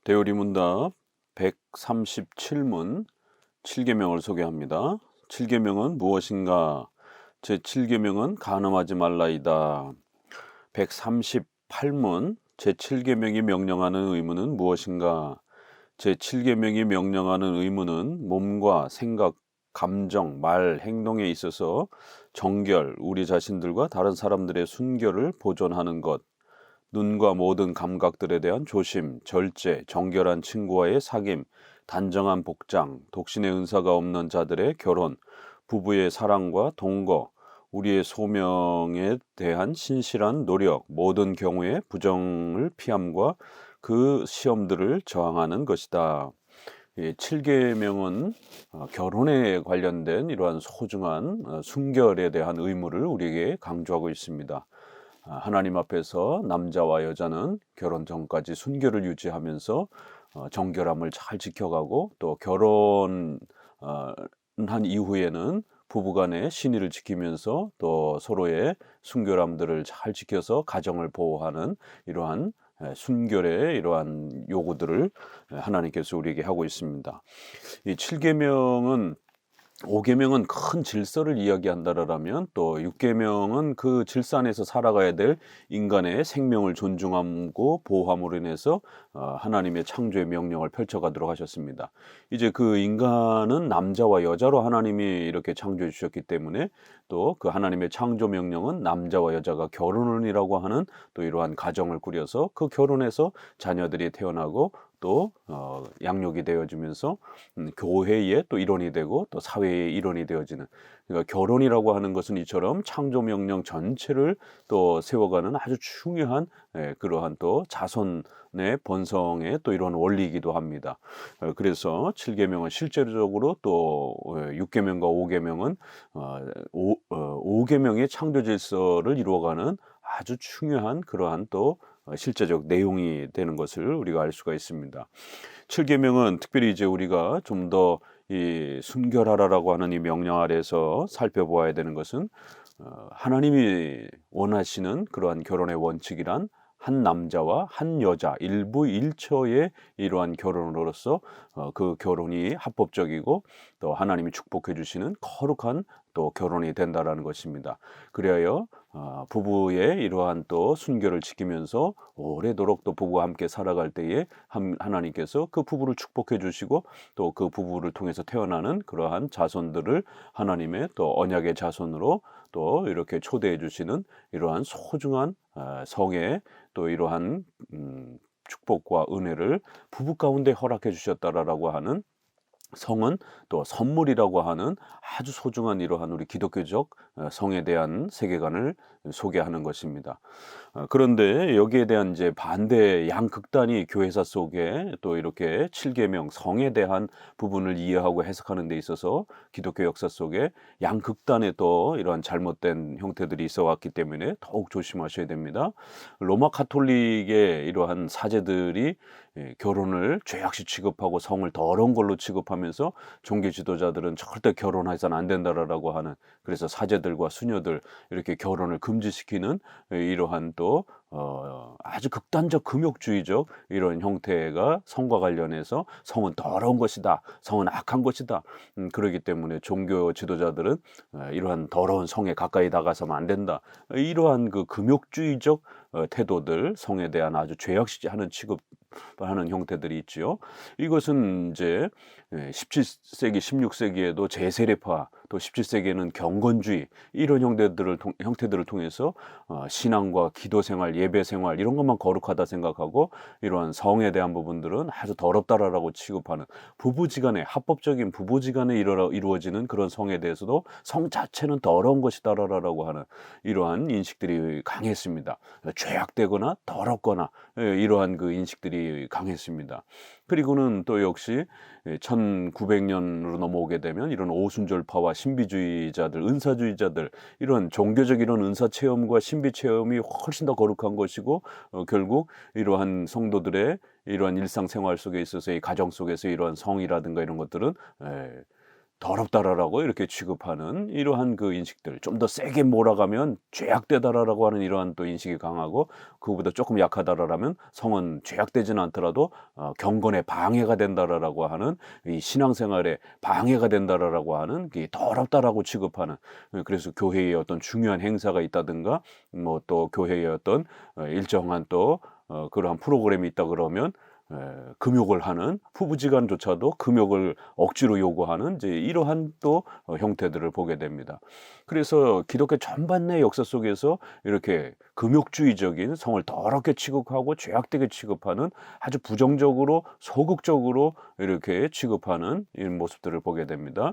대우리문답 137문 7계명을 소개합니다. 7계명은 무엇인가? 제7계명은 간음하지 말라이다. 138문 제7계명이 명령하는 의무는 무엇인가? 제7계명이 명령하는 의무는 몸과 생각, 감정, 말, 행동에 있어서 정결, 우리 자신들과 다른 사람들의 순결을 보존하는 것, 눈과 모든 감각들에 대한 조심, 절제, 정결한 친구와의 사귐, 단정한 복장, 독신의 은사가 없는 자들의 결혼, 부부의 사랑과 동거, 우리의 소명에 대한 신실한 노력, 모든 경우에 부정을 피함과 그 시험들을 저항하는 것이다. 7계명은 결혼에 관련된 이러한 소중한 순결에 대한 의무를 우리에게 강조하고 있습니다. 하나님 앞에서 남자와 여자는 결혼 전까지 순결을 유지하면서 정결함을 잘 지켜가고 또 결혼한 이후에는 부부간의 신의를 지키면서 또 서로의 순결함들을 잘 지켜서 가정을 보호하는 이러한 순결의 이러한 요구들을 하나님께서 우리에게 하고 있습니다. 이 7계명은 5계명은 큰 질서를 이야기한다라면 또 6계명은 그 질서 안에서 살아가야 될 인간의 생명을 존중하고 보호함으로 인해서 하나님의 창조의 명령을 펼쳐가도록 하셨습니다. 이제 그 인간은 남자와 여자로 하나님이 이렇게 창조해 주셨기 때문에 또 그 하나님의 창조 명령은 남자와 여자가 결혼이라고 하는 또 이러한 가정을 꾸려서 그 결혼에서 자녀들이 태어나고 또 양육이 되어지면서 교회의 또 일원이 되고 또 사회의 일원이 되어지는, 그러니까 결혼이라고 하는 것은 이처럼 창조 명령 전체를 또 세워가는 아주 중요한 그러한 또 자손의 번성의 또 이런 원리이기도 합니다. 그래서 7계명은 실제적으로 또 6계명과 5계명은 5계명의 창조 질서를 이루어가는 아주 중요한 그러한 또 실제적 내용이 되는 것을 우리가 알 수가 있습니다. 7계명은 특별히 이제 우리가 좀 더 이 순결하라라고 하는 이 명령 아래에서 살펴보아야 되는 것은 하나님이 원하시는 그러한 결혼의 원칙이란 한 남자와 한 여자 일부 일처의 이러한 결혼으로서 그 결혼이 합법적이고 또 하나님이 축복해 주시는 거룩한 또 결혼이 된다라는 것입니다. 그리하여 부부의 이러한 또 순결을 지키면서 오래도록 또 부부와 함께 살아갈 때에 하나님께서 그 부부를 축복해 주시고 또 그 부부를 통해서 태어나는 그러한 자손들을 하나님의 또 언약의 자손으로 또 이렇게 초대해 주시는 이러한 소중한 성의 또 이러한 축복과 은혜를 부부 가운데 허락해 주셨다라고 하는, 성은 또 선물이라고 하는 아주 소중한 이러한 우리 기독교적 성에 대한 세계관을 소개하는 것입니다. 그런데 여기에 대한 이제 반대 양극단이 교회사 속에 또 이렇게 7계명 성에 대한 부분을 이해하고 해석하는 데 있어서 기독교 역사 속에 양극단의 또 이러한 잘못된 형태들이 있어 왔기 때문에 더욱 조심하셔야 됩니다. 로마 가톨릭의 이러한 사제들이 결혼을 죄악시 취급하고 성을 더러운 걸로 취급하면서 종교 지도자들은 절대 결혼해서는 안 된다라고 하는, 그래서 사제들과 수녀들 이렇게 결혼을 금지시키는 이러한 또 아주 극단적 금욕주의적 이런 형태가 성과 관련해서 성은 더러운 것이다, 성은 악한 것이다. 그렇기 때문에 종교 지도자들은 이러한 더러운 성에 가까이 다가서면 안 된다. 이러한 그 금욕주의적 태도들, 성에 대한 아주 죄악시하는 취급하는 형태들이 있지요. 이것은 이제 17세기, 16세기에도 제세례파, 또 17세기에는 경건주의 이런 형태들을 통해서 신앙과 기도 생활, 예배 생활 이런 것만 거룩하다 생각하고 이러한 성에 대한 부분들은 아주 더럽다라고 취급하는, 부부지간에 합법적인 부부지간에 이루어지는 그런 성에 대해서도 성 자체는 더러운 것이다라고 하는 이러한 인식들이 강했습니다. 죄악되거나 더럽거나 이러한 그 인식들이 강했습니다. 그리고는 또 역시 1900년으로 넘어오게 되면 이런 오순절파와 신비주의자들, 은사주의자들, 이런 종교적 이런 은사 체험과 신비 체험이 훨씬 더 거룩한 것이고 결국 이러한 성도들의 이러한 일상생활 속에 있어서 이 가정 속에서 이러한 성이라든가 이런 것들은 더럽다라고 이렇게 취급하는 이러한 그 인식들, 좀 더 세게 몰아가면 죄악되다라고 하는 이러한 또 인식이 강하고, 그거보다 조금 약하다라면 성은 죄악되지는 않더라도 경건에 방해가 된다라고 하는, 이 신앙생활에 방해가 된다라고 하는, 이 더럽다라고 취급하는. 그래서 교회에 어떤 중요한 행사가 있다든가 뭐 또 교회에 어떤 일정한 또 그러한 프로그램이 있다 그러면 금욕을 하는, 부부지간조차도 금욕을 억지로 요구하는 이제 이러한 또 형태들을 보게 됩니다. 그래서 기독교 전반의 역사 속에서 이렇게 금욕주의적인, 성을 더럽게 취급하고 죄악되게 취급하는, 아주 부정적으로 소극적으로 이렇게 취급하는 이런 모습들을 보게 됩니다.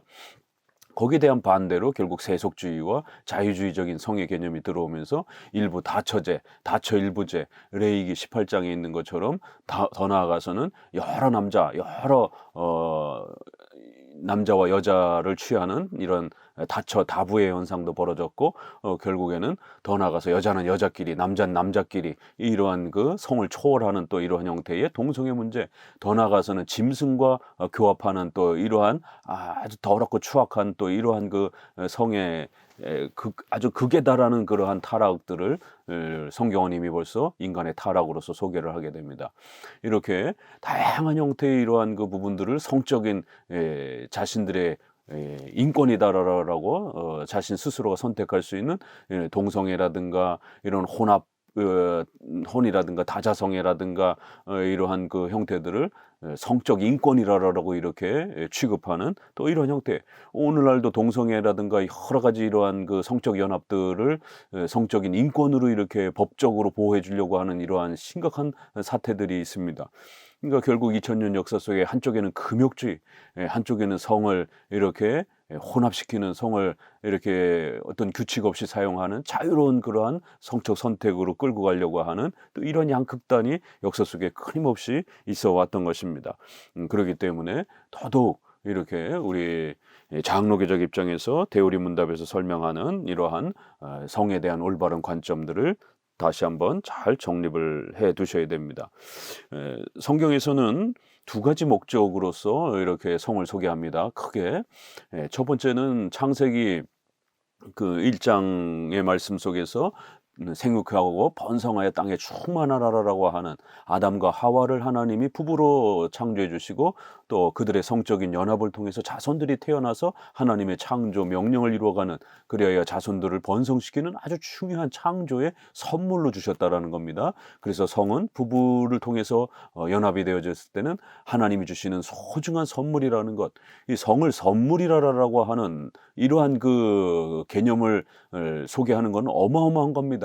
거기에 대한 반대로 결국 세속주의와 자유주의적인 성의 개념이 들어오면서 일부 다처제, 다처일부제, 레위기 18장에 있는 것처럼 더 나아가서는 여러 남자, 여러 남자와 여자를 취하는 이런 다처 다부의 현상도 벌어졌고, 결국에는 더 나아가서 여자는 여자끼리, 남자는 남자끼리, 이러한 그 성을 초월하는 또 이러한 형태의 동성애 문제, 더 나아가서는 짐승과 교합하는 또 이러한 아주 더럽고 추악한 또 이러한 그 성의 아주 극에 달하는 그러한 타락들을 성경은 이미 벌써 인간의 타락으로서 소개를 하게 됩니다. 이렇게 다양한 형태의 이러한 그 부분들을 성적인 자신들의 인권이다라고 자신 스스로가 선택할 수 있는 동성애라든가 이런 혼이라든가 다자성애라든가 이러한 그 형태들을 성적 인권이라고 이렇게 취급하는 또 이런 형태. 오늘날도 동성애라든가 여러 가지 이러한 그 성적 연합들을 성적인 인권으로 이렇게 법적으로 보호해 주려고 하는 이러한 심각한 사태들이 있습니다. 그러니까 결국 2000년 역사 속에 한쪽에는 금욕주의, 한쪽에는 성을 이렇게 혼합시키는, 성을 이렇게 어떤 규칙 없이 사용하는 자유로운 그러한 성적 선택으로 끌고 가려고 하는 또 이런 양극단이 역사 속에 끊임없이 있어 왔던 것입니다. 그렇기 때문에 더더욱 이렇게 우리 장로교적 입장에서 대우리문답에서 설명하는 이러한 성에 대한 올바른 관점들을 다시 한번 잘 정립을 해 두셔야 됩니다. 성경에서는 두 가지 목적으로서 이렇게 성을 소개합니다. 크게 첫 번째는 창세기 그 1장의 말씀 속에서 생육하고 번성하여 땅에 충만하라라고 하는 아담과 하와를 하나님이 부부로 창조해 주시고, 또 그들의 성적인 연합을 통해서 자손들이 태어나서 하나님의 창조 명령을 이루어가는, 그리하여 자손들을 번성시키는 아주 중요한 창조의 선물로 주셨다라는 겁니다. 그래서 성은 부부를 통해서 연합이 되어졌을 때는 하나님이 주시는 소중한 선물이라는 것, 이 성을 선물이라고 하는 이러한 그 개념을 소개하는 건 어마어마한 겁니다.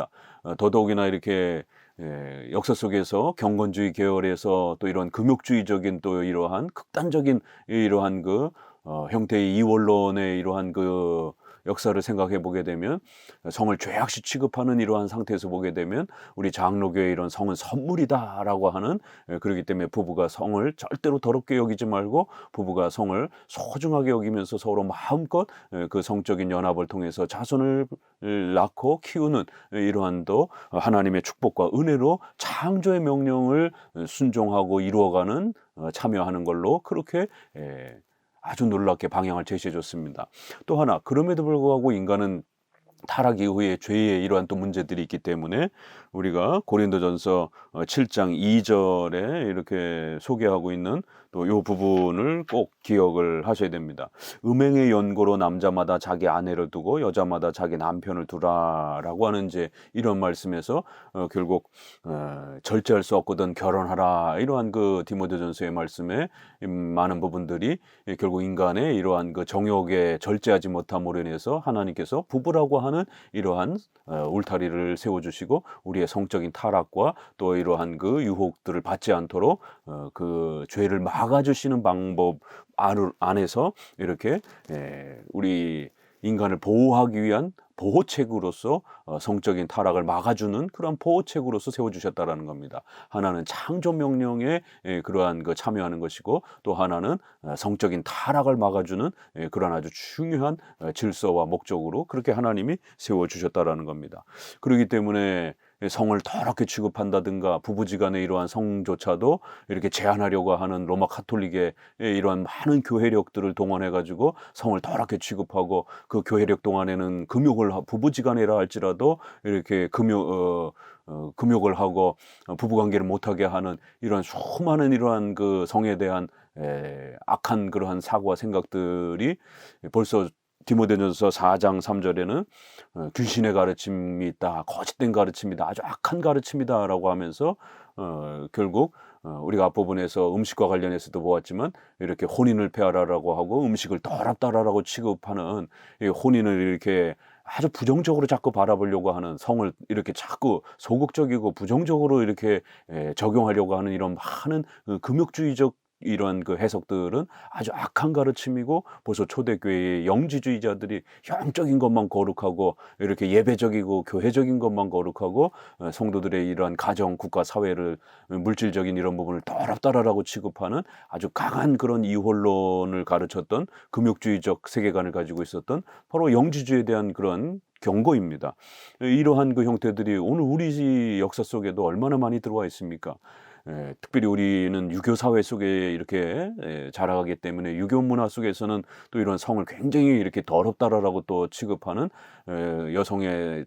더더욱이나 이렇게 역사 속에서 경건주의 계열에서 또 이런 금욕주의적인 또 이러한 극단적인 이러한 그 형태의 이원론의 이러한 그 역사를 생각해 보게 되면, 성을 죄악시 취급하는 이러한 상태에서 보게 되면 우리 장로교의 이런 성은 선물이다라고 하는, 그렇기 때문에 부부가 성을 절대로 더럽게 여기지 말고 부부가 성을 소중하게 여기면서 서로 마음껏 그 성적인 연합을 통해서 자손을 낳고 키우는 이러한 또 하나님의 축복과 은혜로 창조의 명령을 순종하고 이루어가는, 참여하는 걸로 그렇게 아주 놀랍게 방향을 제시해 줬습니다. 또 하나, 그럼에도 불구하고 인간은 타락 이후에 죄의 이러한 또 문제들이 있기 때문에 우리가 고린도전서 7장 2절에 이렇게 소개하고 있는 또 이 부분을 꼭 기억을 하셔야 됩니다. 음행의 연고로 남자마다 자기 아내를 두고 여자마다 자기 남편을 두라라고 하는 이제 이런 말씀에서 결국 절제할 수 없거든 결혼하라, 이러한 그 디모데전서의 말씀에 많은 부분들이 결국 인간의 이러한 그 정욕에 절제하지 못함으로 인해서 하나님께서 부부라고 하는 이러한 울타리를 세워주시고 우리의 성적인 타락과 또 이러한 그 유혹들을 받지 않도록 그 죄를 막아주시는 방법 안에서 이렇게 우리 인간을 보호하기 위한 보호책으로서 성적인 타락을 막아주는 그런 보호책으로서 세워주셨다라는 겁니다. 하나는 창조 명령에 그러한 그 참여하는 것이고, 또 하나는 성적인 타락을 막아주는 그런 아주 중요한 질서와 목적으로 그렇게 하나님이 세워주셨다라는 겁니다. 그렇기 때문에 성을 더럽게 취급한다든가 부부지간의 이러한 성조차도 이렇게 제한하려고 하는 로마 가톨릭의 이러한 많은 교회력들을 동원해 가지고 성을 더럽게 취급하고 그 교회력 동안에는 금욕을 부부지간이라 할지라도 이렇게 금욕을 하고 부부관계를 못하게 하는 이러한 수많은 이러한 그 성에 대한 악한 그러한 사고와 생각들이 벌써 디모데전서 4장 3절에는 귀신의 가르침이 있다, 거짓된 가르침이다, 아주 악한 가르침이다라고 하면서 결국 우리가 앞부분에서 음식과 관련해서도 보았지만 이렇게 혼인을 폐하라라고 하고 음식을 더럽다라고 취급하는 이 혼인을 이렇게 아주 부정적으로 자꾸 바라보려고 하는 성을 이렇게 자꾸 소극적이고 부정적으로 이렇게 적용하려고 하는 이런 많은 금욕주의적 이런 그 해석들은 아주 악한 가르침이고 벌써 초대교회의 영지주의자들이 영적인 것만 거룩하고 이렇게 예배적이고 교회적인 것만 거룩하고 성도들의 이러한 가정, 국가, 사회를 물질적인 이런 부분을 더럽다라고 취급하는 아주 강한 그런 이혼론을 가르쳤던 금욕주의적 세계관을 가지고 있었던 바로 영지주의에 대한 그런 경고입니다. 이러한 그 형태들이 오늘 우리 역사 속에도 얼마나 많이 들어와 있습니까? 특별히 우리는 유교 사회 속에 이렇게 자라가기 때문에 유교 문화 속에서는 또 이런 성을 굉장히 이렇게 더럽다라고 또 취급하는 여성의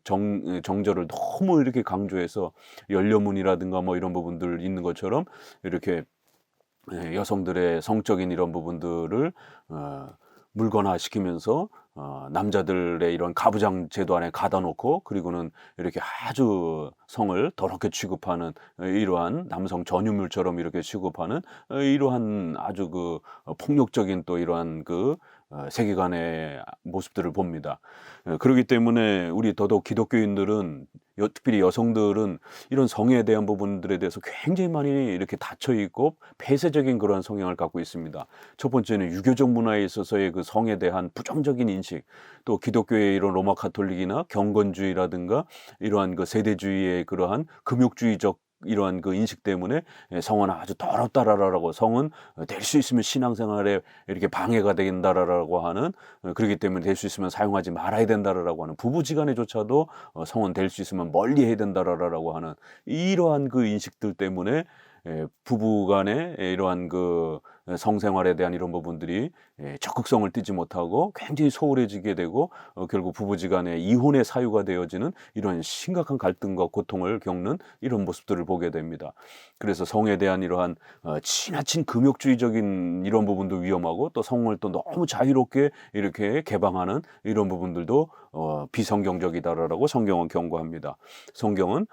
정절을 너무 이렇게 강조해서 연료문이라든가 뭐 이런 부분들 있는 것처럼 이렇게 여성들의 성적인 이런 부분들을 물건화시키면서 남자들의 이런 가부장 제도 안에 가다 놓고 그리고는 이렇게 아주 성을 더럽게 취급하는 이러한 남성 전유물처럼 이렇게 취급하는 이러한 아주 그 폭력적인 또 이러한 그 세계관의 모습들을 봅니다. 그렇기 때문에 우리 더더욱 기독교인들은 특별히 여성들은 이런 성에 대한 부분들에 대해서 굉장히 많이 이렇게 닫혀 있고 폐쇄적인 그런 성향을 갖고 있습니다. 첫 번째는 유교적 문화에 있어서의 그 성에 대한 부정적인 인식, 또 기독교의 이런 로마 가톨릭이나 경건주의라든가 이러한 그 세대주의의 그러한 금욕주의적 이러한 그 인식 때문에 성은 아주 더럽다라고 성은 될 수 있으면 신앙생활에 이렇게 방해가 된다라고 하는 그렇기 때문에 될 수 있으면 사용하지 말아야 된다라고 하는 부부지간에조차도 성은 될 수 있으면 멀리 해야 된다라고 하는 이러한 그 인식들 때문에 부부간의 이러한 그 성생활에 대한 이런 부분들이 적극성을 띠지 못하고 굉장히 소홀해지게 되고 결국 부부지간의 이혼의 사유가 되어지는 이런 심각한 갈등과 고통을 겪는 이런 모습들을 보게 됩니다. 그래서 성에 대한 이러한 지나친 금욕주의적인 이런 부분도 위험하고 또 성을 또 너무 자유롭게 이렇게 개방하는 이런 부분들도 비성경적이다라고 성경은 경고합니다. 성경은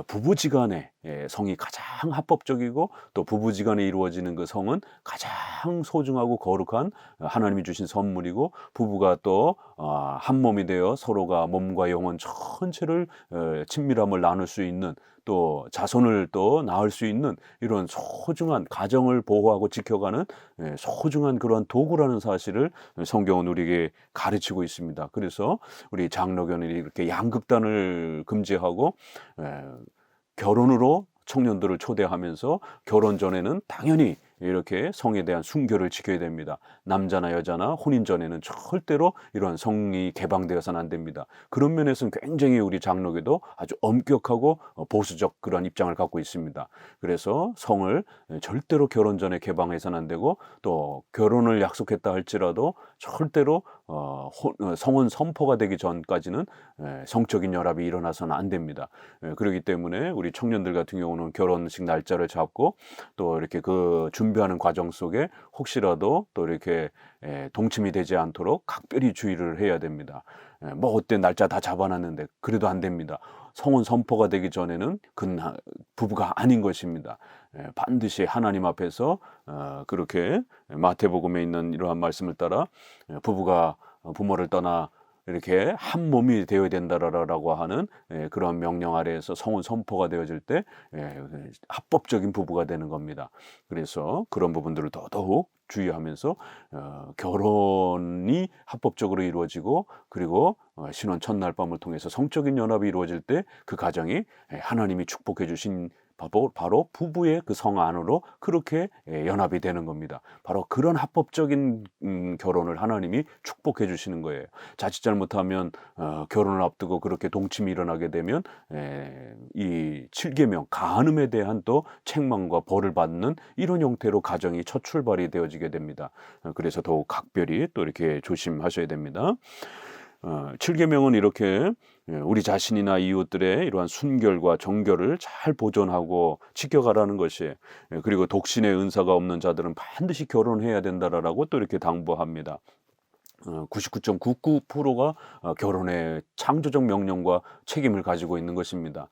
부부지간에 성이 가장 합법적이고 또 부부지간에 이루어지는 그 성은 가장 소중하고 거룩한 하나님이 주신 선물이고 부부가 또 한 몸이 되어 서로가 몸과 영혼 전체를 친밀함을 나눌 수 있는 또 자손을 또 낳을 수 있는 이런 소중한 가정을 보호하고 지켜가는 소중한 그런 도구라는 사실을 성경은 우리에게 가르치고 있습니다. 그래서 우리 장로교는 이렇게 양극단을 금지하고 결혼으로 청년들을 초대하면서 결혼 전에는 당연히 이렇게 성에 대한 순결을 지켜야 됩니다. 남자나 여자나 혼인 전에는 절대로 이런 성이 개방되어서는 안 됩니다. 그런 면에서는 굉장히 우리 장로교도 아주 엄격하고 보수적 그런 입장을 갖고 있습니다. 그래서 성을 절대로 결혼 전에 개방해서는 안 되고 또 결혼을 약속했다 할지라도 절대로 성혼 선포가 되기 전까지는 성적인 연합이 일어나서는 안 됩니다. 그렇기 때문에 우리 청년들 같은 경우는 결혼식 날짜를 잡고 또 이렇게 그 준비하는 과정 속에 혹시라도 또 이렇게 동침이 되지 않도록 각별히 주의를 해야 됩니다. 뭐 어때 날짜 다 잡아놨는데 그래도 안 됩니다. 성혼 선포가 되기 전에는 부부가 아닌 것입니다. 반드시 하나님 앞에서 그렇게 마태복음에 있는 이러한 말씀을 따라 부부가 부모를 떠나 이렇게 한 몸이 되어야 된다라고 하는 그런 명령 아래에서 성혼 선포가 되어질 때 합법적인 부부가 되는 겁니다. 그래서 그런 부분들을 더더욱 주의하면서 결혼이 합법적으로 이루어지고 그리고 신혼 첫날 밤을 통해서 성적인 연합이 이루어질 때 그 가정이 하나님이 축복해 주신 바로 부부의 그 성 안으로 그렇게 연합이 되는 겁니다. 바로 그런 합법적인 결혼을 하나님이 축복해 주시는 거예요. 자칫 잘못하면 결혼을 앞두고 그렇게 동침이 일어나게 되면 이 7계명 간음에 대한 또 책망과 벌을 받는 이런 형태로 가정이 첫 출발이 되어지게 됩니다. 그래서 더욱 각별히 또 이렇게 조심하셔야 됩니다. 7계명은 이렇게 우리 자신이나 이웃들의 이러한 순결과 정결을 잘 보존하고 지켜가라는 것이에요. 그리고 독신의 은사가 없는 자들은 반드시 결혼해야 된다라고 또 이렇게 당부합니다. 99.99%가 결혼의 창조적 명령과 책임을 가지고 있는 것입니다.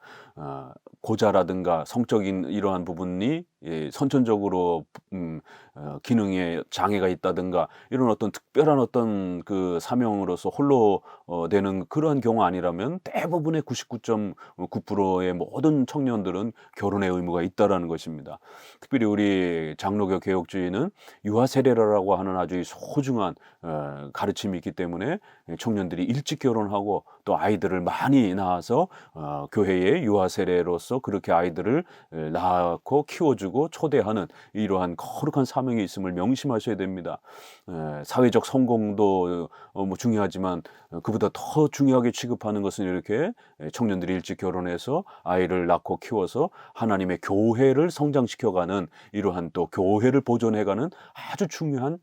고자라든가 성적인 이러한 부분이 선천적으로 기능에 장애가 있다든가 이런 어떤 특별한 어떤 그 사명으로서 홀로 되는 그러한 경우 아니라면 대부분의 99.9%의 모든 청년들은 결혼의 의무가 있다라는 것입니다. 특별히 우리 장로교 개혁주의는 유아 세례라고 하는 아주 소중한 가르침이 있기 때문에 청년들이 일찍 결혼하고 또 아이들을 많이 낳아서 교회의 유아 세례로서 그렇게 아이들을 낳고 키워주고 초대하는 이러한 거룩한 사명이 있음을 명심하셔야 됩니다. 사회적 성공도 뭐 중요하지만 그보다 더 중요하게 취급하는 것은 이렇게 청년들이 일찍 결혼해서 아이를 낳고 키워서 하나님의 교회를 성장시켜가는 이러한 또 교회를 보존해가는 아주 중요한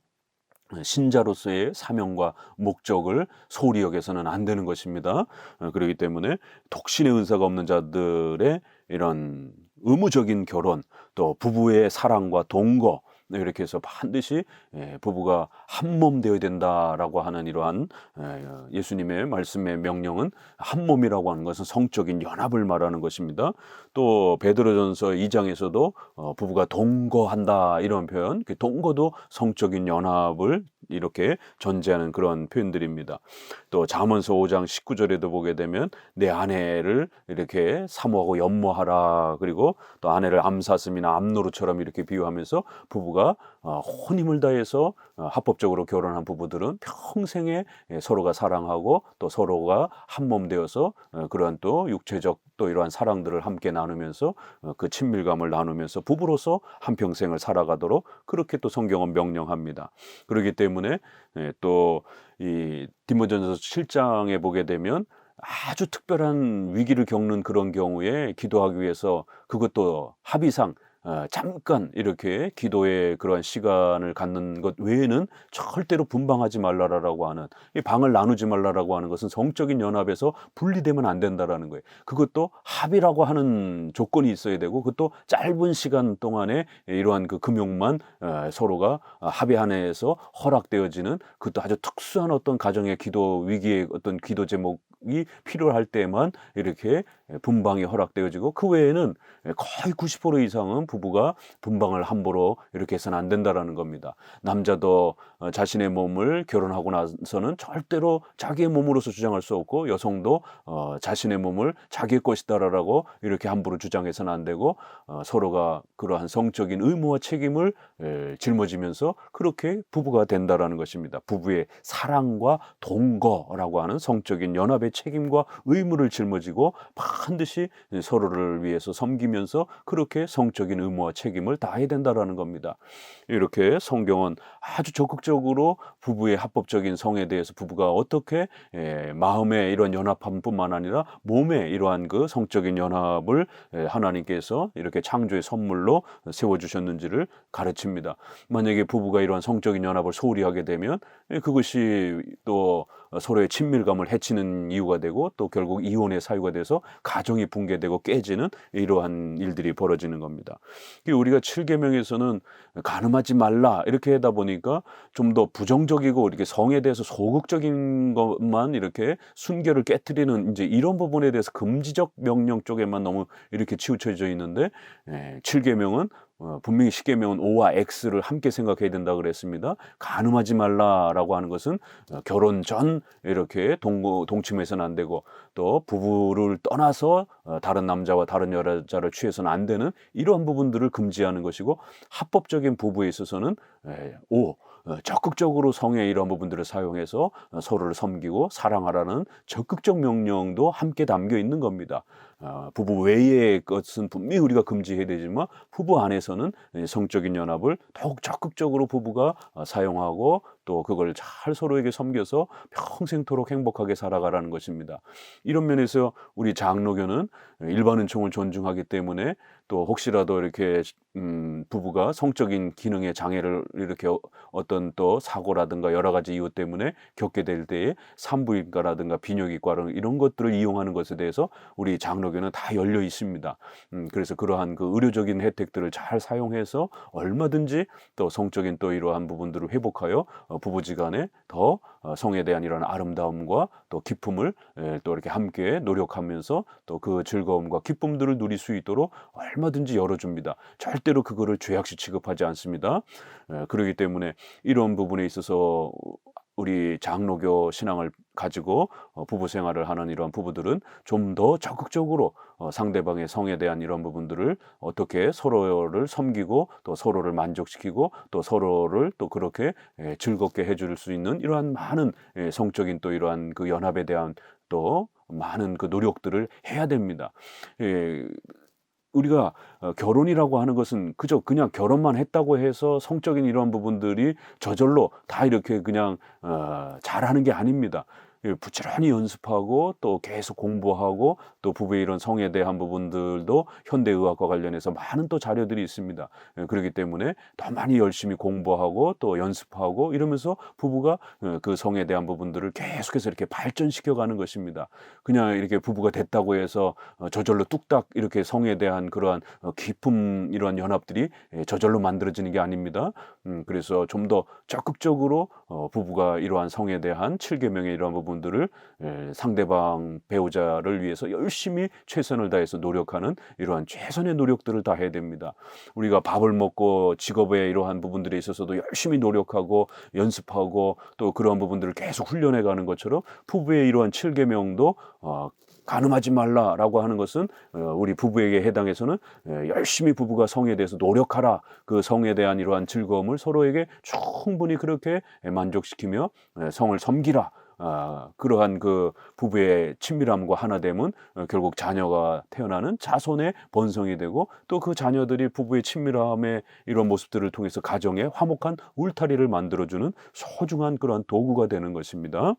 신자로서의 사명과 목적을 소홀히 여겨서는 안 되는 것입니다. 그렇기 때문에 독신의 은사가 없는 자들의 이런 의무적인 결혼, 또 부부의 사랑과 동거, 이렇게 해서 반드시 부부가 한 몸 되어야 된다라고 하는 이러한 예수님의 말씀의 명령은 한 몸이라고 하는 것은 성적인 연합을 말하는 것입니다. 또 베드로전서 2장에서도 부부가 동거한다 이런 표현, 그 동거도 성적인 연합을 이렇게 전제하는 그런 표현들입니다. 또 잠언서 5장 19절에도 보게 되면 내 아내를 이렇게 사모하고 연모하라, 그리고 또 아내를 암사슴이나 암노루처럼 이렇게 비유하면서 부부가 혼힘을 다해서 합법적으로 결혼한 부부들은 평생에 서로가 사랑하고 또 서로가 한 몸 되어서 그러한 또 육체적 또 이러한 사랑들을 함께 나누면서 그 친밀감을 나누면서 부부로서 한평생을 살아가도록 그렇게 또 성경은 명령합니다. 그렇기 때문에 또 이 디모데전서 7장에 보게 되면 아주 특별한 위기를 겪는 그런 경우에 기도하기 위해서 그것도 합의상 잠깐 이렇게 기도의 그러한 시간을 갖는 것 외에는 절대로 분방하지 말라라고 하는, 이 방을 나누지 말라라고 하는 것은 성적인 연합에서 분리되면 안 된다라는 거예요. 그것도 합의라고 하는 조건이 있어야 되고 그것도 짧은 시간 동안에 이러한 그 금욕만 서로가 합의 안에서 허락되어지는, 그것도 아주 특수한 어떤 가정의 기도 위기의 어떤 기도 제목이 필요할 때만 이렇게 분방이 허락되어지고 그 외에는 거의 90% 이상은 부부가 분방을 함부로 이렇게 해서는 안 된다라는 겁니다. 남자도 자신의 몸을 결혼하고 나서는 절대로 자기의 몸으로서 주장할 수 없고 여성도 자신의 몸을 자기의 것이다라고 이렇게 함부로 주장해서는 안 되고 서로가 그러한 성적인 의무와 책임을 짊어지면서 그렇게 부부가 된다라는 것입니다. 부부의 사랑과 동거라고 하는 성적인 연합의 책임과 의무를 짊어지고 반드시 서로를 위해서 섬기면서 그렇게 성적인 의무와 책임을 다해야 된다라는 겁니다. 이렇게 성경은 아주 적극적으로 부부의 합법적인 성에 대해서 부부가 어떻게 마음의 이런 연합함뿐만 아니라 몸의 이러한 그 성적인 연합을 하나님께서 이렇게 창조의 선물로 세워주셨는지를 가르칩니다. 만약에 부부가 이러한 성적인 연합을 소홀히 하게 되면 그것이 또 서로의 친밀감을 해치는 이유가 되고 또 결국 이혼의 사유가 돼서 가정이 붕괴되고 깨지는 이러한 일들이 벌어지는 겁니다. 우리가 7계명에서는 간음하지 말라 이렇게 하다 보니까 좀 더 부정적이고 이렇게 성에 대해서 소극적인 것만 이렇게 순결을 깨트리는 이제 이런 부분에 대해서 금지적 명령 쪽에만 너무 이렇게 치우쳐져 있는데 7계명은 분명히 10계명은 O와 X를 함께 생각해야 된다 그랬습니다. 간음하지 말라라고 하는 것은 결혼 전 이렇게 동침해서는 안 되고 또 부부를 떠나서 다른 남자와 다른 여자를 취해서는 안 되는 이러한 부분들을 금지하는 것이고, 합법적인 부부에 있어서는 O 적극적으로 성의 이런 부분들을 사용해서 서로를 섬기고 사랑하라는 적극적 명령도 함께 담겨 있는 겁니다. 부부 외의 것은 분명히 우리가 금지해야 되지만 부부 안에서는 성적인 연합을 더욱 적극적으로 부부가 사용하고 또 그걸 잘 서로에게 섬겨서 평생토록 행복하게 살아가라는 것입니다. 이런 면에서 우리 장로교는 일반 은총을 존중하기 때문에 또 혹시라도 이렇게 부부가 성적인 기능의 장애를 이렇게 어떤 또 사고라든가 여러 가지 이유 때문에 겪게 될 때에 산부인과라든가 비뇨기과를 이런 것들을 이용하는 것에 대해서 우리 장로교는 다 열려 있습니다. 그래서 그러한 그 의료적인 혜택들을 잘 사용해서 얼마든지 또 성적인 또 이러한 부분들을 회복하여 부부지간에 더 성에 대한 이런 아름다움과 또 기쁨을 또 이렇게 함께 노력하면서 또 그 즐거움과 기쁨들을 누릴 수 있도록 얼마든지 열어줍니다. 절대로 그거를 죄악시 취급하지 않습니다. 그렇기 때문에 이런 부분에 있어서 우리 장로교 신앙을 가지고 부부 생활을 하는 이런 부부들은 좀 더 적극적으로 상대방의 성에 대한 이런 부분들을 어떻게 서로를 섬기고 또 서로를 만족시키고 또 서로를 또 그렇게 즐겁게 해줄 수 있는 이러한 많은 성적인 또 이러한 그 연합에 대한 또 많은 그 노력들을 해야 됩니다. 우리가 결혼이라고 하는 것은 그저 그냥 결혼만 했다고 해서 성적인 이러한 부분들이 저절로 다 이렇게 그냥 잘하는 게 아닙니다. 부지런히 연습하고 또 계속 공부하고 또 부부의 이런 성에 대한 부분들도 현대의학과 관련해서 많은 또 자료들이 있습니다. 그렇기 때문에 더 많이 열심히 공부하고 또 연습하고 이러면서 부부가 그 성에 대한 부분들을 계속해서 이렇게 발전시켜가는 것입니다. 그냥 이렇게 부부가 됐다고 해서 저절로 뚝딱 이렇게 성에 대한 그러한 깊은 이러한 연합들이 저절로 만들어지는 게 아닙니다. 그래서 좀 더 적극적으로 부부가 이러한 성에 대한 7계명의 이러한 부분들을 상대방 배우자를 위해서 열심히 최선을 다해서 노력하는 이러한 최선의 노력들을 다 해야 됩니다. 우리가 밥을 먹고 직업에 이러한 부분들에 있어서도 열심히 노력하고 연습하고 또 그러한 부분들을 계속 훈련해 가는 것처럼 부부의 이러한 7계명도 간음하지 말라라고 하는 것은 우리 부부에게 해당해서는 열심히 부부가 성에 대해서 노력하라. 그 성에 대한 이러한 즐거움을 서로에게 충분히 그렇게 만족시키며 성을 섬기라. 그러한 그 부부의 친밀함과 하나됨은 결국 자녀가 태어나는 자손의 번성이 되고 또 그 자녀들이 부부의 친밀함의 이런 모습들을 통해서 가정의 화목한 울타리를 만들어주는 소중한 그러한 도구가 되는 것입니다.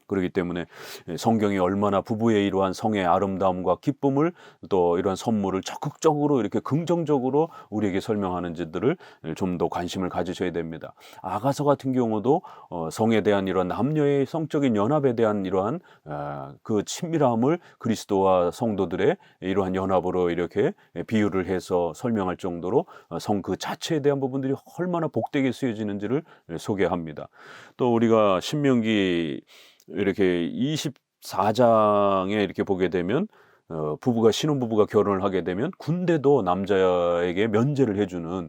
그렇기 때문에 성경이 얼마나 부부의 이러한 성의 아름다움과 기쁨을 또 이러한 선물을 적극적으로 이렇게 긍정적으로 우리에게 설명하는지들을 좀 더 관심을 가지셔야 됩니다. 아가서 같은 경우도 성에 대한 이러한 남녀의 성적인 연합에 대한 이러한 그 친밀함을 그리스도와 성도들의 이러한 연합으로 이렇게 비유를 해서 설명할 정도로 성 그 자체에 대한 부분들이 얼마나 복되게 쓰여지는지를 소개합니다. 또 우리가 신명기 이렇게 24장에 이렇게 보게 되면 신혼부부가 결혼을 하게 되면 군대도 남자에게 면제를 해주는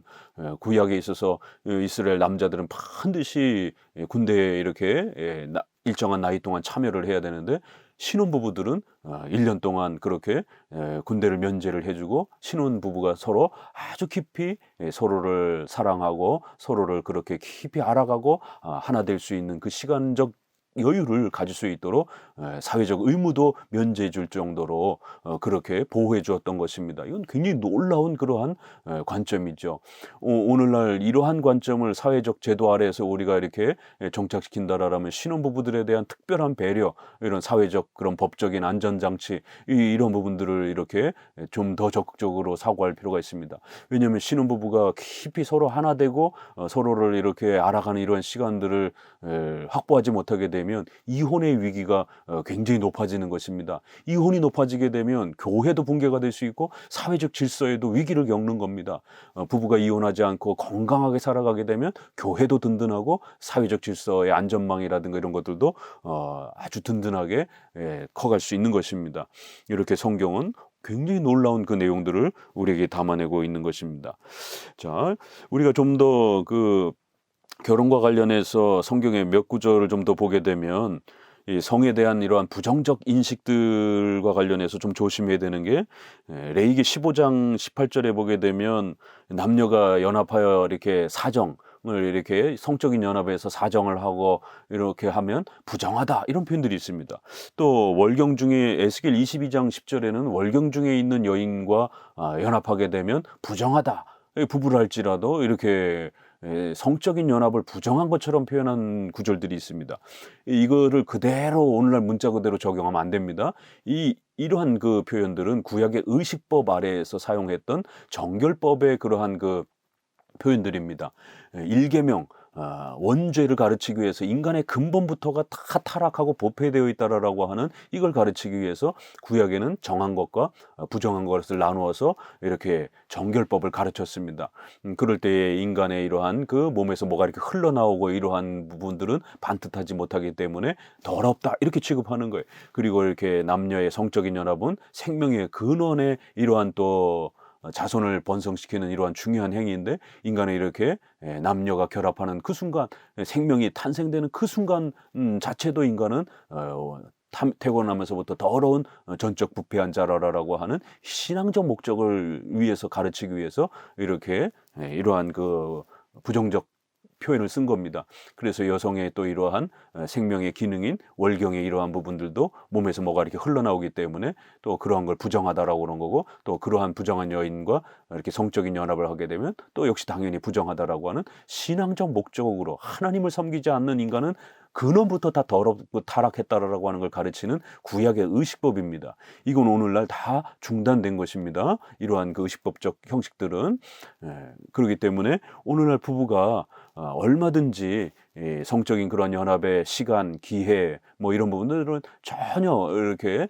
구약에 있어서 이스라엘 남자들은 반드시 군대에 이렇게 일정한 나이 동안 참여를 해야 되는데 신혼부부들은 1년 동안 그렇게 군대를 면제를 해주고 신혼부부가 서로 아주 깊이 서로를 사랑하고 서로를 그렇게 깊이 알아가고 하나 될 수 있는 그 시간적 여유를 가질 수 있도록 사회적 의무도 면제해 줄 정도로 그렇게 보호해 주었던 것입니다. 이건 굉장히 놀라운 그러한 관점이죠. 오늘날 이러한 관점을 사회적 제도 아래에서 우리가 이렇게 정착시킨다라면 신혼부부들에 대한 특별한 배려, 이런 사회적 그런 법적인 안전장치 이런 부분들을 이렇게 좀 더 적극적으로 사고할 필요가 있습니다. 왜냐하면 신혼부부가 깊이 서로 하나 되고 서로를 이렇게 알아가는 이런 시간들을 확보하지 못하게 되면 이혼의 위기가 굉장히 높아지는 것입니다. 이혼이 높아지게 되면 교회도 붕괴가 될 수 있고 사회적 질서에도 위기를 겪는 겁니다. 부부가 이혼하지 않고 건강하게 살아가게 되면 교회도 든든하고 사회적 질서의 안전망이라든가 이런 것들도 아주 든든하게 커갈 수 있는 것입니다. 이렇게 성경은 굉장히 놀라운 그 내용들을 우리에게 담아내고 있는 것입니다. 자, 우리가 좀 더 그 결혼과 관련해서 성경의 몇 구절을 좀 더 보게 되면 이 성에 대한 이러한 부정적 인식들과 관련해서 좀 조심해야 되는 게 레위기 15장 18절에 보게 되면 남녀가 연합하여 이렇게 사정 이렇게 성적인 연합에서 사정을 하고 이렇게 하면 부정하다 이런 표현들이 있습니다. 또 월경 중에 에스겔 22장 10절에는 월경 중에 있는 여인과 연합하게 되면 부정하다. 부부를 할지라도 이렇게 성적인 연합을 부정한 것처럼 표현한 구절들이 있습니다. 이거를 그대로 오늘날 문자 그대로 적용하면 안 됩니다. 이러한 그 표현들은 구약의 의식법 아래에서 사용했던 정결법의 그러한 그 표현들입니다. 1계명 원죄를 가르치기 위해서 인간의 근본부터가 다 타락하고 부패되어 있다라고 하는 이걸 가르치기 위해서 구약에는 정한 것과 부정한 것을 나누어서 이렇게 정결법을 가르쳤습니다. 그럴 때에 인간의 이러한 그 몸에서 뭐가 이렇게 흘러나오고 이러한 부분들은 반듯하지 못하기 때문에 더럽다 이렇게 취급하는 거예요. 그리고 이렇게 남녀의 성적인 연합은 생명의 근원의 이러한 또 자손을 번성시키는 이러한 중요한 행위인데 인간이 이렇게 남녀가 결합하는 그 순간 생명이 탄생되는 그 순간 자체도 인간은 태어나면서부터 더러운 전적 부패한 자라라고 하는 신앙적 목적을 위해서 가르치기 위해서 이렇게 이러한 그 부정적 표현을 쓴 겁니다. 그래서 여성의 또 이러한 생명의 기능인 월경의 이러한 부분들도 몸에서 뭐가 이렇게 흘러나오기 때문에 또 그러한 걸 부정하다라고 그런 거고 또 그러한 부정한 여인과 이렇게 성적인 연합을 하게 되면 또 역시 당연히 부정하다라고 하는 신앙적 목적으로 하나님을 섬기지 않는 인간은 근원부터 다 더럽고 타락했다라고 하는 걸 가르치는 구약의 의식법입니다. 이건 오늘날 다 중단된 것입니다. 이러한 그 의식법적 형식들은 그렇기 때문에 오늘날 부부가 얼마든지 성적인 그러한 연합의 시간, 기회 뭐 이런 부분들은 전혀 이렇게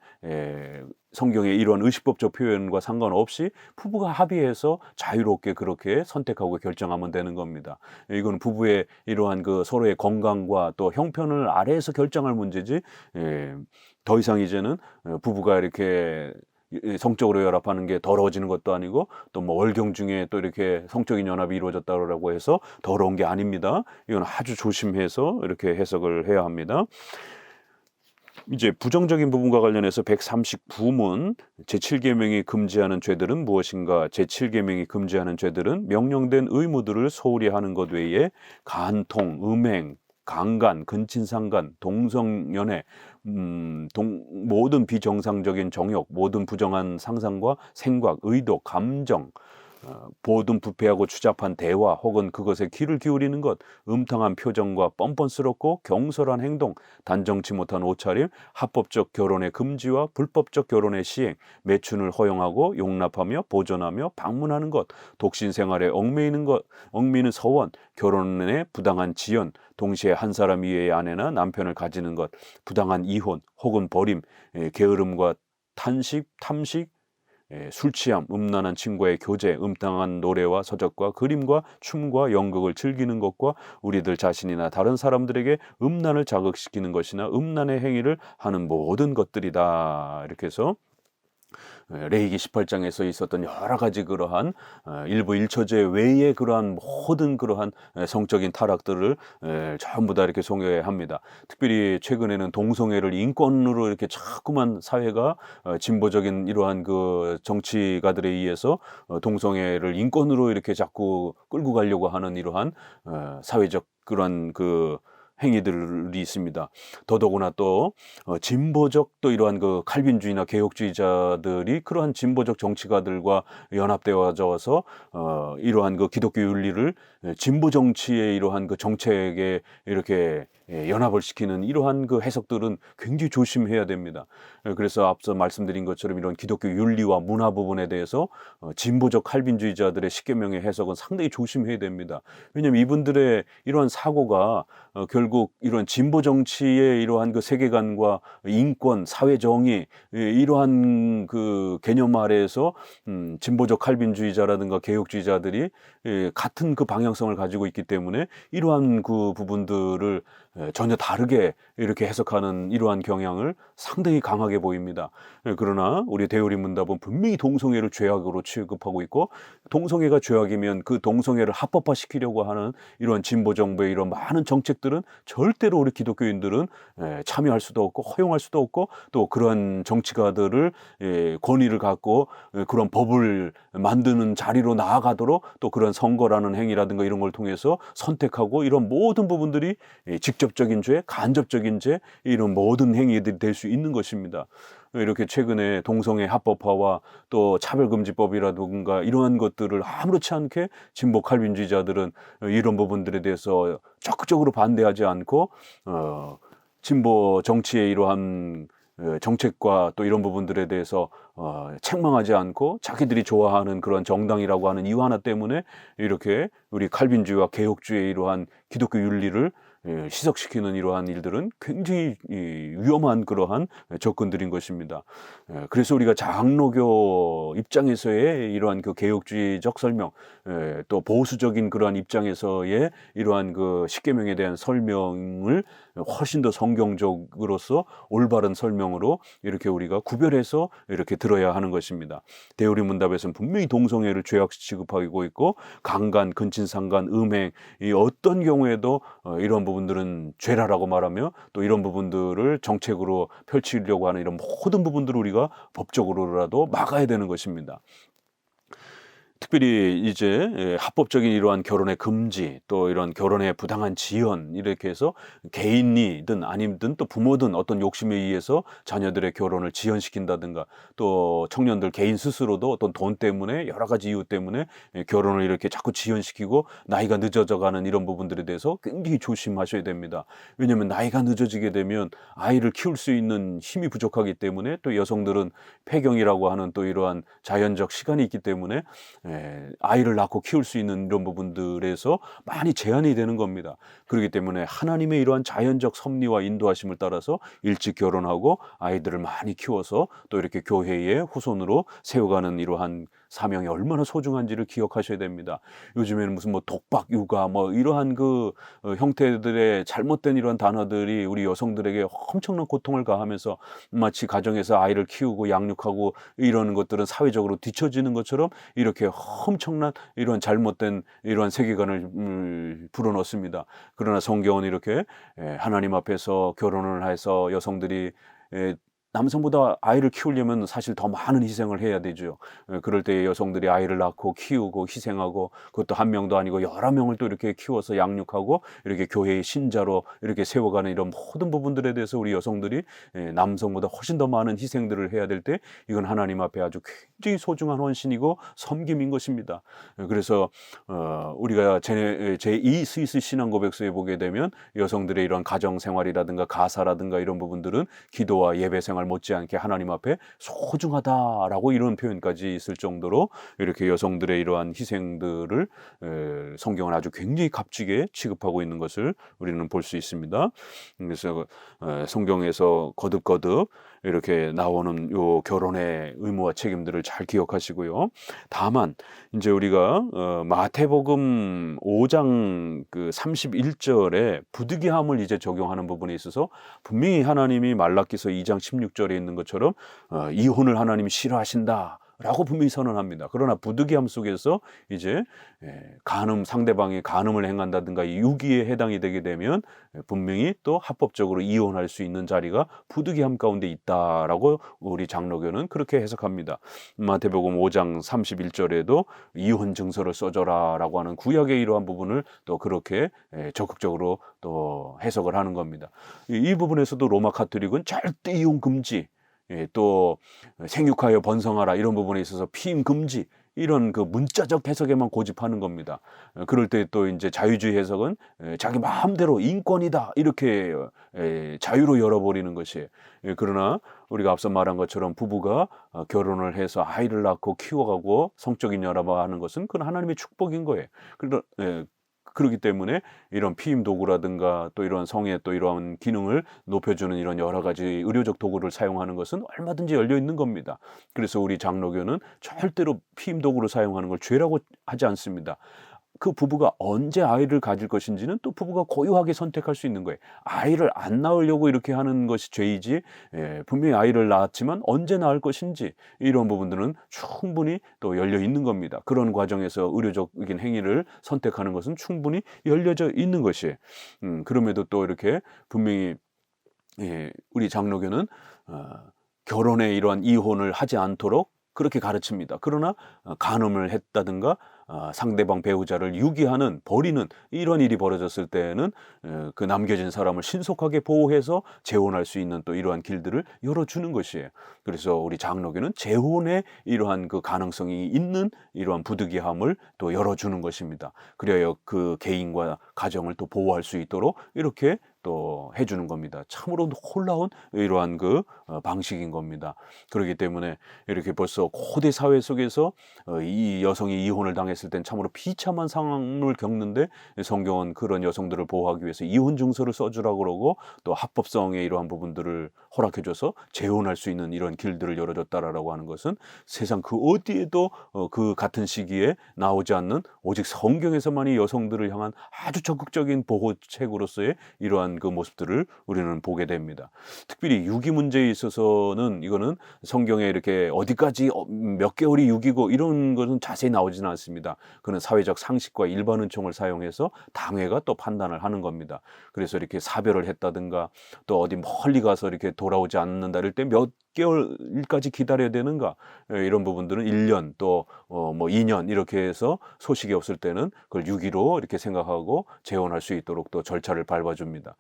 성경의 이런 의식법적 표현과 상관없이 부부가 합의해서 자유롭게 그렇게 선택하고 결정하면 되는 겁니다. 이건 부부의 이러한 그 서로의 건강과 또 형편을 아래에서 결정할 문제지 더 이상 이제는 부부가 이렇게 성적으로 연합하는 게 더러워지는 것도 아니고 또 뭐 월경 중에 또 이렇게 성적인 연합이 이루어졌다고 해서 더러운 게 아닙니다. 이건 아주 조심해서 이렇게 해석을 해야 합니다. 이제 부정적인 부분과 관련해서 139문 제7계명이 금지하는 죄들은 무엇인가? 제7계명이 금지하는 죄들은 명령된 의무들을 소홀히 하는 것 외에 간통, 음행, 강간, 근친상간, 동성연애, 모든 비정상적인 정욕, 모든 부정한 상상과 생각, 의도, 감정, 모든 부패하고 추잡한 대화 혹은 그것에 귀를 기울이는 것, 음탕한 표정과 뻔뻔스럽고 경솔한 행동, 단정치 못한 옷차림, 합법적 결혼의 금지와 불법적 결혼의 시행, 매춘을 허용하고 용납하며 보존하며 방문하는 것, 독신 생활에 얽매이는 서원, 결혼의 부당한 지연, 동시에 한 사람 이외의 아내나 남편을 가지는 것, 부당한 이혼 혹은 버림, 게으름과 탐식, 술 취함, 음란한 친구의 교제, 음탕한 노래와 서적과 그림과 춤과 연극을 즐기는 것과 우리들 자신이나 다른 사람들에게 음란을 자극시키는 것이나 음란의 행위를 하는 모든 것들이다. 이렇게 해서 레위기 18장에서 있었던 여러 가지 그러한 일부 1처제 외의 그러한 모든 그러한 성적인 타락들을 전부 다 이렇게 소개합니다. 특별히 최근에는 동성애를 인권으로 이렇게 자꾸만 사회가 진보적인 이러한 그 정치가들에 의해서 동성애를 인권으로 이렇게 자꾸 끌고 가려고 하는 이러한 사회적 그러한 그 행위들이 있습니다. 더더구나 또 진보적 또 이러한 그 칼빈주의나 개혁주의자들이 그러한 진보적 정치가들과 연합되어져서 이러한 그 기독교 윤리를 진보 정치의 이러한 그 정책에 이렇게 연합을 시키는 이러한 그 해석들은 굉장히 조심해야 됩니다. 그래서 앞서 말씀드린 것처럼 이런 기독교 윤리와 문화 부분에 대해서 진보적 칼빈주의자들의 십계명의 해석은 상당히 조심해야 됩니다. 왜냐하면 이분들의 이러한 사고가 결국 이런 진보 정치의 이러한 그 세계관과 인권, 사회 정의 이러한 그 개념 아래에서 진보적 칼빈주의자라든가 개혁주의자들이 같은 그 방향성을 가지고 있기 때문에 이러한 그 부분들을 전혀 다르게 이렇게 해석하는 이러한 경향을 상당히 강하게 보입니다. 그러나 우리 대우리 문답은 분명히 동성애를 죄악으로 취급하고 있고 동성애가 죄악이면 그 동성애를 합법화시키려고 하는 이러한 진보 정부의 이런 많은 정책들은 절대로 우리 기독교인들은 참여할 수도 없고 허용할 수도 없고 또 그런 정치가들을 권위를 갖고 그런 법을 만드는 자리로 나아가도록 또 그런 선거라는 행위라든가 이런 걸 통해서 선택하고 이런 모든 부분들이 직접적인 죄, 간접적인 죄 이런 모든 행위들이 될 수 있는 것입니다. 이렇게 최근에 동성애 합법화와 또 차별금지법이라든가 이러한 것들을 아무렇지 않게 진보 칼빈주의자들은 이런 부분들에 대해서 적극적으로 반대하지 않고 진보 정치의 이러한 정책과 또 이런 부분들에 대해서 책망하지 않고 자기들이 좋아하는 그런 정당이라고 하는 이유 하나 때문에 이렇게 우리 칼빈주의와 개혁주의의 이러한 기독교 윤리를 시석시키는 이러한 일들은 굉장히 위험한 그러한 접근들인 것입니다. 그래서 우리가 장로교 입장에서의 이러한 그 개혁주의적 설명, 또 보수적인 그러한 입장에서의 이러한 그 십계명에 대한 설명을 훨씬 더 성경적으로서 올바른 설명으로 이렇게 우리가 구별해서 이렇게 들어야 하는 것입니다. 대우리 문답에서는 분명히 동성애를 죄악 취급하고 있고 강간, 근친상간, 음행 이 어떤 경우에도 이런 부분들은 죄라라고 말하며 또 이런 부분들을 정책으로 펼치려고 하는 이런 모든 부분들을 우리가 법적으로라도 막아야 되는 것입니다. 특별히 이제 합법적인 이러한 결혼의 금지 또 이런 결혼의 부당한 지연 이렇게 해서 개인이든 아니든 또 부모든 어떤 욕심에 의해서 자녀들의 결혼을 지연시킨다든가 또 청년들 개인 스스로도 어떤 돈 때문에 여러 가지 이유 때문에 결혼을 이렇게 자꾸 지연시키고 나이가 늦어져가는 이런 부분들에 대해서 굉장히 조심하셔야 됩니다. 왜냐하면 나이가 늦어지게 되면 아이를 키울 수 있는 힘이 부족하기 때문에 또 여성들은 폐경이라고 하는 또 이러한 자연적 시간이 있기 때문에 아이를 낳고 키울 수 있는 이런 부분들에서 많이 제한이 되는 겁니다. 그렇기 때문에 하나님의 이러한 자연적 섭리와 인도하심을 따라서 일찍 결혼하고 아이들을 많이 키워서 또 이렇게 교회의 후손으로 세워가는 이러한 사명이 얼마나 소중한지를 기억하셔야 됩니다. 요즘에는 무슨 뭐 독박 육아 뭐 이러한 그 형태들의 잘못된 이런 단어들이 우리 여성들에게 엄청난 고통을 가하면서 마치 가정에서 아이를 키우고 양육하고 이러는 것들은 사회적으로 뒤처지는 것처럼 이렇게 엄청난 이런 잘못된 이러한 세계관을 불어넣습니다. 그러나 성경은 이렇게 하나님 앞에서 결혼을 해서 여성들이 남성보다 아이를 키우려면 사실 더 많은 희생을 해야 되죠. 그럴 때 여성들이 아이를 낳고 키우고 희생하고 그것도 한 명도 아니고 여러 명을 또 이렇게 키워서 양육하고 이렇게 교회의 신자로 이렇게 세워가는 이런 모든 부분들에 대해서 우리 여성들이 남성보다 훨씬 더 많은 희생들을 해야 될 때 이건 하나님 앞에 아주 굉장히 소중한 헌신이고 섬김인 것입니다. 그래서 우리가 제2 스위스 신앙고백서에 보게 되면 여성들의 이런 가정생활이라든가 가사라든가 이런 부분들은 기도와 예배생활 못지않게 하나님 앞에 소중하다라고 이런 표현까지 있을 정도로 이렇게 여성들의 이러한 희생들을 성경은 아주 굉장히 값지게 취급하고 있는 것을 우리는 볼 수 있습니다. 그래서 성경에서 거듭거듭 이렇게 나오는 요 결혼의 의무와 책임들을 잘 기억하시고요. 다만 이제 우리가 마태복음 5장 그 31절에 부득이함을 이제 적용하는 부분에 있어서 분명히 하나님이 말라기서 2장 16절에 있는 것처럼 이혼을 하나님이 싫어하신다. 라고 분명히 선언합니다. 그러나 부득이함 속에서 이제 상대방이 간음을 행한다든가 유기에 해당이 되게 되면 분명히 또 합법적으로 이혼할 수 있는 자리가 부득이함 가운데 있다라고 우리 장로교는 그렇게 해석합니다. 마태복음 5장 31절에도 이혼 증서를 써줘라 라고 하는 구약의 이러한 부분을 또 그렇게 적극적으로 또 해석을 하는 겁니다. 이 부분에서도 로마 카톨릭은 절대 이혼 금지, 또 생육하여 번성하라 이런 부분에 있어서 피임 금지 이런 그 문자적 해석에만 고집하는 겁니다. 그럴 때 또 이제 자유주의 해석은 자기 마음대로 인권이다 이렇게 자유로 열어버리는 것이에요. 그러나 우리가 앞서 말한 것처럼 부부가 결혼을 해서 아이를 낳고 키워가고 성적인 연합을 하는 것은 그건 하나님의 축복인 거예요. 그렇기 때문에 이런 피임 도구라든가 또 이런 성의 또 이러한 기능을 높여주는 이런 여러 가지 의료적 도구를 사용하는 것은 얼마든지 열려 있는 겁니다. 그래서 우리 장로교는 절대로 피임 도구를 사용하는 걸 죄라고 하지 않습니다. 그 부부가 언제 아이를 가질 것인지는 또 부부가 고유하게 선택할 수 있는 거예요. 아이를 안 낳으려고 이렇게 하는 것이 죄이지, 분명히 아이를 낳았지만 언제 낳을 것인지 이런 부분들은 충분히 또 열려 있는 겁니다. 그런 과정에서 의료적인 행위를 선택하는 것은 충분히 열려져 있는 것이에요. 그럼에도 또 이렇게 분명히 우리 장로교는 결혼에 이러한 이혼을 하지 않도록 그렇게 가르칩니다. 그러나 간음을 했다든가 상대방 배우자를 유기하는, 버리는 이런 일이 벌어졌을 때에는 그 남겨진 사람을 신속하게 보호해서 재혼할 수 있는 또 이러한 길들을 열어주는 것이에요. 그래서 우리 장로교는 재혼에 이러한 그 가능성이 있는 이러한 부득이함을 또 열어주는 것입니다. 그래야 그 개인과 가정을 또 보호할 수 있도록 이렇게 또 해주는 겁니다. 참으로 놀라운 이러한 그 방식인 겁니다. 그렇기 때문에 이렇게 벌써 고대 사회 속에서 이 여성이 이혼을 당했을 땐 참으로 비참한 상황을 겪는데 성경은 그런 여성들을 보호하기 위해서 이혼 증서를 써주라고 그러고 또 합법성의 이러한 부분들을 허락해줘서 재혼할 수 있는 이런 길들을 열어줬다라고 하는 것은 세상 그 어디에도 그 같은 시기에 나오지 않는 오직 성경에서만이 여성들을 향한 아주 적극적인 보호책으로서의 이러한 그 모습들을 우리는 보게 됩니다. 특별히 유기 문제에 있어서는 이거는 성경에 이렇게 어디까지 몇 개월이 유기고 이런 것은 자세히 나오지는 않습니다. 그는 사회적 상식과 일반 은총을 사용해서 당회가 또 판단을 하는 겁니다. 그래서 이렇게 사별을 했다든가 또 어디 멀리 가서 이렇게 돌아오지 않는다 이럴 때 몇 개월까지 기다려야 되는가, 이런 부분들은 1년 또 뭐 2년 이렇게 해서 소식이 없을 때는 그걸 유기로 이렇게 생각하고 재혼할 수 있도록 또 절차를 밟아줍니다.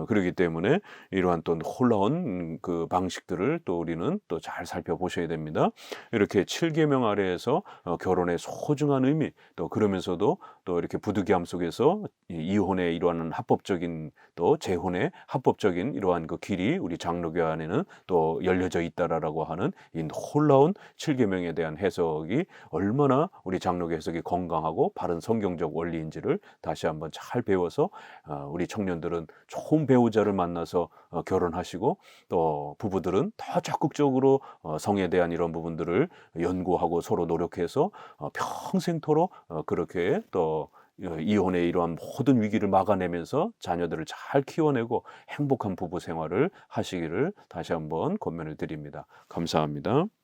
그렇기 때문에 이러한 또 놀라운 그 방식들을 또 우리는 또 잘 살펴보셔야 됩니다. 이렇게 7계명 아래에서 결혼의 소중한 의미, 또 그러면서도 또 이렇게 부득이함 속에서 이혼의 이러한 합법적인 또 재혼의 합법적인 이러한 그 길이 우리 장로교 안에는 또 열려져 있다라고 하는 이 놀라운 7계명에 대한 해석이 얼마나 우리 장로교 해석이 건강하고 바른 성경적 원리인지를 다시 한번 잘 배워서 우리 청년들은 좋은 배우자를 만나서 결혼하시고 또 부부들은 더 적극적으로 성에 대한 이런 부분들을 연구하고 서로 노력해서 평생토록 그렇게 또 이혼의 이러한 모든 위기를 막아내면서 자녀들을 잘 키워내고 행복한 부부 생활을 하시기를 다시 한번 권면을 드립니다. 감사합니다.